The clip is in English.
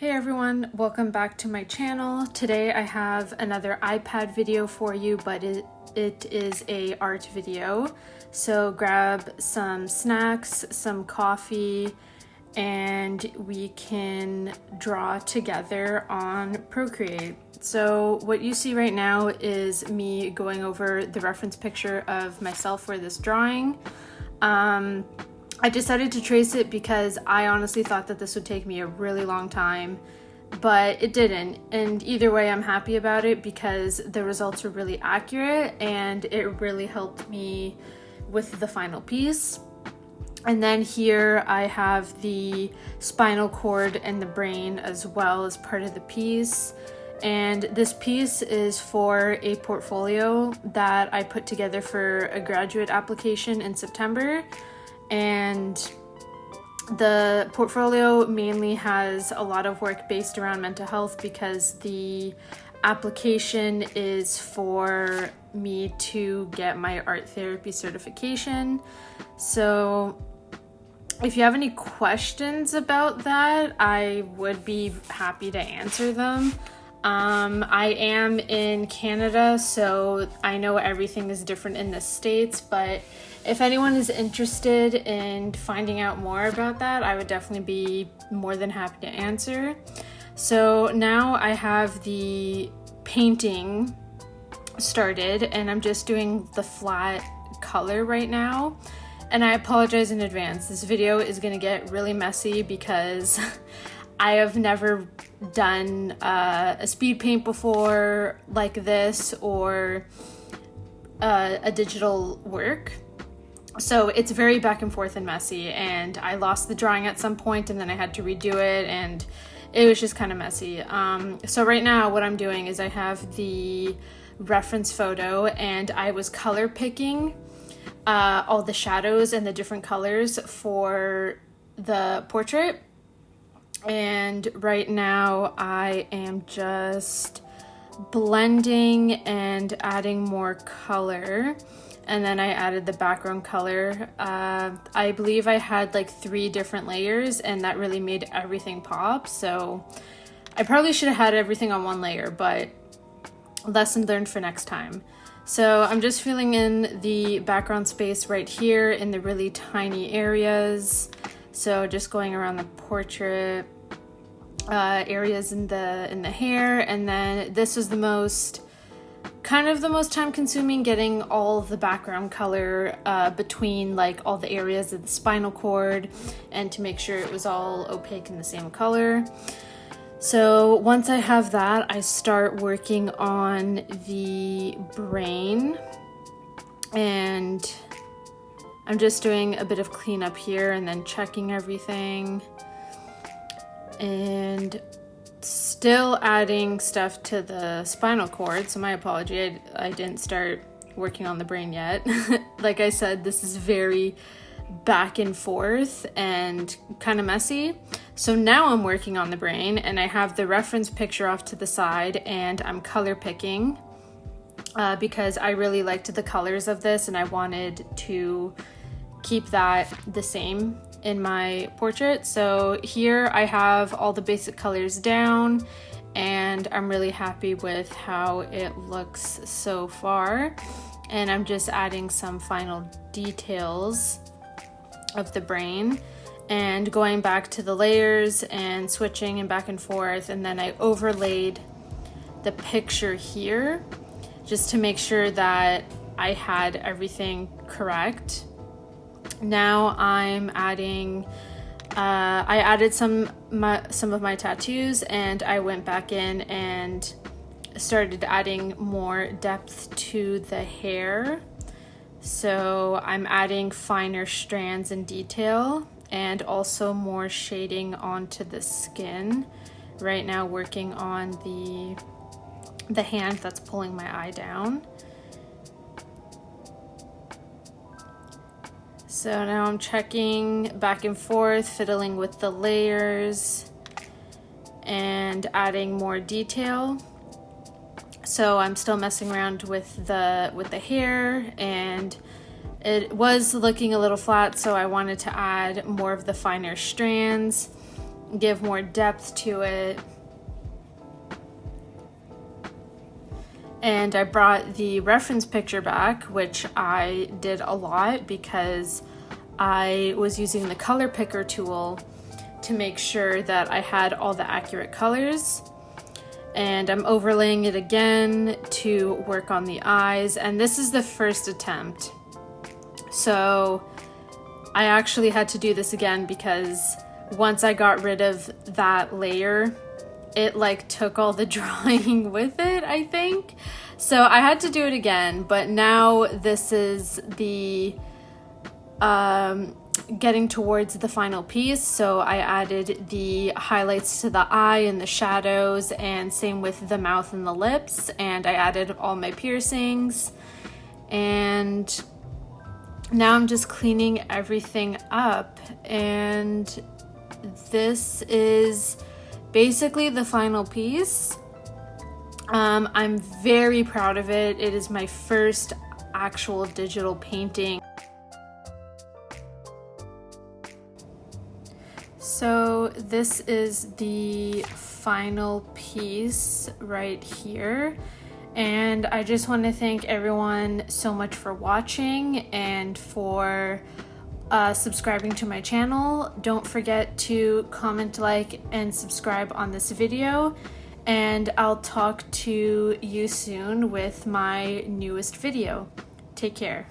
Hey everyone, welcome back to my channel. Today I have another iPad video for you, but it is a art video. So grab some snacks, some coffee, and we can draw together on Procreate. So what you see right now is me going over the reference picture of myself for this drawing. I decided to trace it because I honestly thought that this would take me a really long time, but it didn't. And either way, I'm happy about it because the results were really accurate and it really helped me with the final piece. And then here I have the spinal cord and the brain as well as part of the piece. And this piece is for a portfolio that I put together for a graduate application in September. And the portfolio mainly has a lot of work based around mental health because the application is for me to get my art therapy certification. So if you have any questions about that, I would be happy to answer them. I am in Canada, so I know everything is different in the States, but if anyone is interested in finding out more about that, I would definitely be more than happy to answer. So now I have the painting started and I'm just doing the flat color right now. And I apologize in advance. This video is gonna get really messy because I have never done a speed paint before like this or a digital work. So it's very back and forth and messy, and I lost the drawing at some point and then I had to redo it and it was just kind of messy. So right now what I'm doing is I have the reference photo and I was color picking all the shadows and the different colors for the portrait. And right now I am just blending and adding more color. And then I added the background color. I believe I had like 3 different layers and that really made everything pop. So I probably should have had everything on one layer, but lesson learned for next time. So I'm just filling in the background space right here in the really tiny areas. So just going around the portrait, areas in the hair, and then this is the most time consuming, getting all of the background color between like all the areas of the spinal cord and to make sure it was all opaque in the same color. So once I have that, I start working on the brain, and I'm just doing a bit of cleanup here and then checking everything and still adding stuff to the spinal cord. So my apology, I didn't start working on the brain yet. Like I said, this is very back and forth and kind of messy. So now I'm working on the brain and I have the reference picture off to the side and I'm color picking because I really liked the colors of this and I wanted to keep that the same in my portrait. So here I have all the basic colors down and I'm really happy with how it looks so far. And I'm just adding some final details of the brain and going back to the layers and switching and back and forth. And then I overlaid the picture here just to make sure that I had everything correct. Now I'm adding, I added some of my tattoos and I went back in and started adding more depth to the hair. So I'm adding finer strands and detail and also more shading onto the skin. Right now working on the hand that's pulling my eye down. So now I'm checking back and forth, fiddling with the layers and adding more detail. So I'm still messing around with the hair and it was looking a little flat, so I wanted to add more of the finer strands. give more depth to it. And I brought the reference picture back, which I did a lot because I was using the color picker tool to make sure that I had all the accurate colors. And I'm overlaying it again to work on the eyes, and this is the first attempt. So I actually had to do this again because once I got rid of that layer, it like took all the drawing with it, I think. So I had to do it again, but now this is the getting towards the final piece. So I added the highlights to the eye and the shadows, and same with the mouth and the lips, and I added all my piercings. And now I'm just cleaning everything up, and this is basically the final piece. I'm very proud of it. It is my first actual digital painting. So this is the final piece right here. And I just want to thank everyone so much for watching and for subscribing to my channel. Don't forget to comment, like, and subscribe on this video. And I'll talk to you soon with my newest video. Take care.